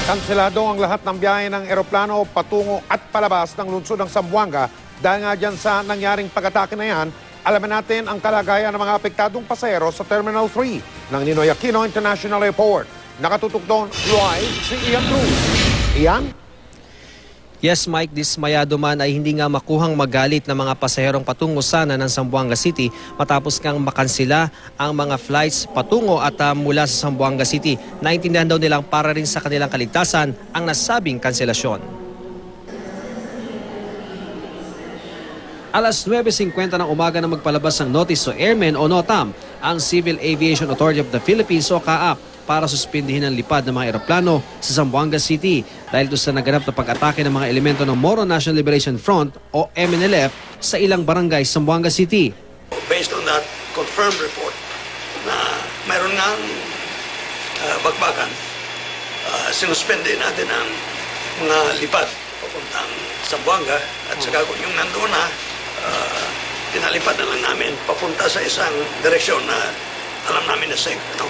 Kanselado ang lahat ng biyahe ng eroplano patungo at palabas ng lungsod ng Zamboanga dahil nga dyan sa nangyaring pag-atake na yan. Alamin natin ang kalagayan ng mga apektadong pasahero sa Terminal 3 ng Ninoy Aquino International Airport. Nakatutok doon live si Ian Cruz. Ian? Yes, Mike, dismayado man ay hindi nga makuhang magalit ng mga pasaherong patungo sana ng Zamboanga City matapos ngang makansila ang mga flights patungo at mula sa Zamboanga City. Naintindihan daw nilang para rin sa kanilang kaligtasan ang nasabing kanselasyon. Alas 9:50 ng umaga na magpalabas ng Notice to Airmen o NOTAM ang Civil Aviation Authority of the Philippines o CAAP para suspindihin ang lipad ng mga eroplano sa Zamboanga City dahil doon sa naganap na pag-atake ng mga elemento ng Moro National Liberation Front o MNLF sa ilang barangay sa Zamboanga City. Based on that confirmed report na mayroon nga bagbagan, sinuspende natin ang mga lipad papuntang Zamboanga at saka kung yung nandoon na, pinalipad na lang namin papunta sa isang direksyon na alam namin na safe. No?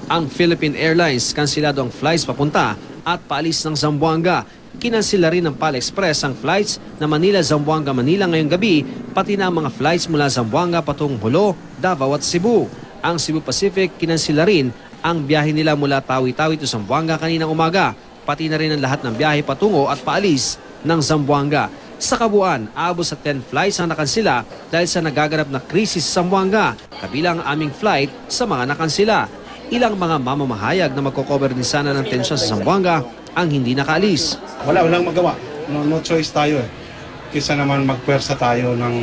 Ang Philippine Airlines kansilado ang flights papunta at paalis ng Zamboanga. Kinansila rin ng PAL Express ang flights na Manila-Zamboanga-Manila ngayong gabi, pati na ang mga flights mula Zamboanga patungong Jolo, Davao at Cebu. Ang Cebu Pacific kinansila rin ang biyahe nila mula Tawi-Tawi to Zamboanga kaninang umaga, pati na rin ang lahat ng biyahe patungo at paalis ng Zamboanga. Sa kabuuan, aabot sa 10 flights ang nakansila dahil sa nagaganap na krisis sa Zamboanga, kabilang ang aming flight sa mga nakansila. Ilang mga mamamahayag na magko-cover din sana ng tensyon sa Zamboanga ang hindi nakaalis. Walang magawa. No choice tayo eh. Kaysa naman magpwersa tayo ng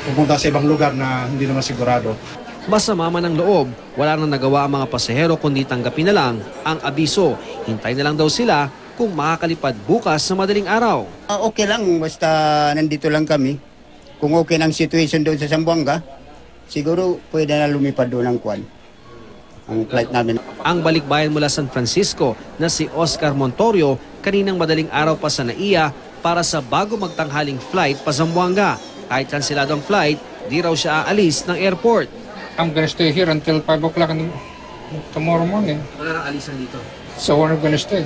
pupunta sa ibang lugar na hindi naman sigurado. Masama man ang loob, wala nang nagawa ang mga pasahero kundi tanggapin na lang ang abiso. Hintay na lang daw sila kung makakalipad bukas sa madaling araw. Okay lang, basta nandito lang kami. Kung okay ng situation doon sa Zamboanga, siguro pwede na lumipad doon ang kwan. Ang flight namin. Ang balikbayan mula San Francisco na si Oscar Montorio kaninang madaling araw pa sa NAIA para sa bago magtanghaling flight pa Zamboanga. Kahit kanselado ang flight, di raw siya aalis ng airport. I'm gonna stay here until 5 o'clock tomorrow morning. Wala nang alisan dito. So we're gonna stay.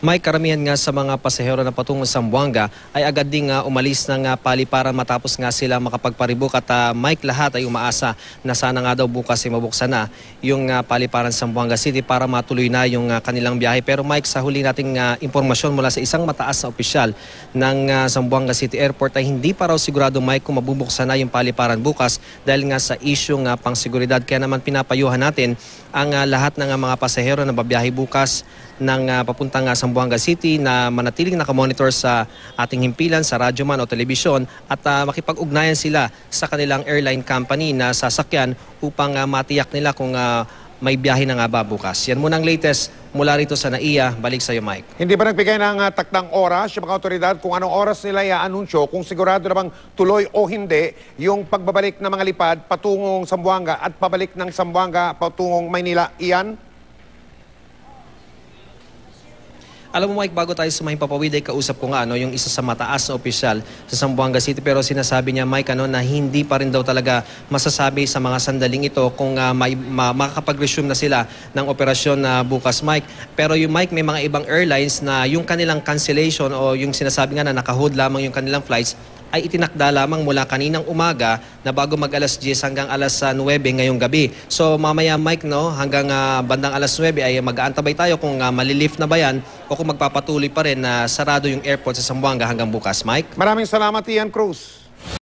May karamihan nga sa mga pasahero na patungo sa Zamboanga ay agad ding umalis ng paliparan matapos nga sila makapagparibok at Mike, lahat ay umaasa na sana nga daw bukas ay mabuksan na yung paliparan sa Zamboanga City para matuloy na yung kanilang biyahe. Pero Mike, sa huli nating impormasyon mula sa isang mataas na opisyal ng Zamboanga City Airport ay hindi pa raw sigurado, Mike, kung mabubuksan na yung paliparan bukas dahil nga sa isyong pangseguridad. Kaya naman pinapayuhan natin ang lahat ng mga pasahero na babiyahe bukas ng papuntang Zamboanga City na manatiling nakamonitor sa ating himpilan sa radyo man o telebisyon at makipag-ugnayan sila sa kanilang airline company na sasakyan upang matiyak nila kung may biyahe na nga ba bukas. Yan muna ang latest mula rito sa NAIA. Balik sa iyo, Mike. Hindi ba nagbigay ng takdang oras yung mga otoridad kung anong oras nila i-anunsyo kung sigurado na bang tuloy o hindi yung pagbabalik ng mga lipad patungong Zamboanga at pabalik ng Zamboanga patungong Maynila? Ian? Alam mo, Mike, bago tayo sumahin papawid ay kausap ko nga yung isa sa mataas na opisyal sa Zamboanga City, pero sinasabi niya, Mike, na hindi pa rin daw talaga masasabi sa mga sandaling ito kung makakapag-resume na sila ng operasyon na bukas, Mike. Pero yung Mike, may mga ibang airlines na yung kanilang cancellation o yung sinasabi nga na nakahold lamang yung kanilang flights ay itinakda lamang mula kaninang umaga na bago mag alas 10 hanggang alas 9 ngayong gabi. So mamaya, Mike, hanggang bandang alas 9 ay mag-aantabay tayo kung malilift na ba yan o kung magpapatuloy pa rin na sarado yung airport sa Zamboanga hanggang bukas, Mike. Maraming salamat, Ian Cruz.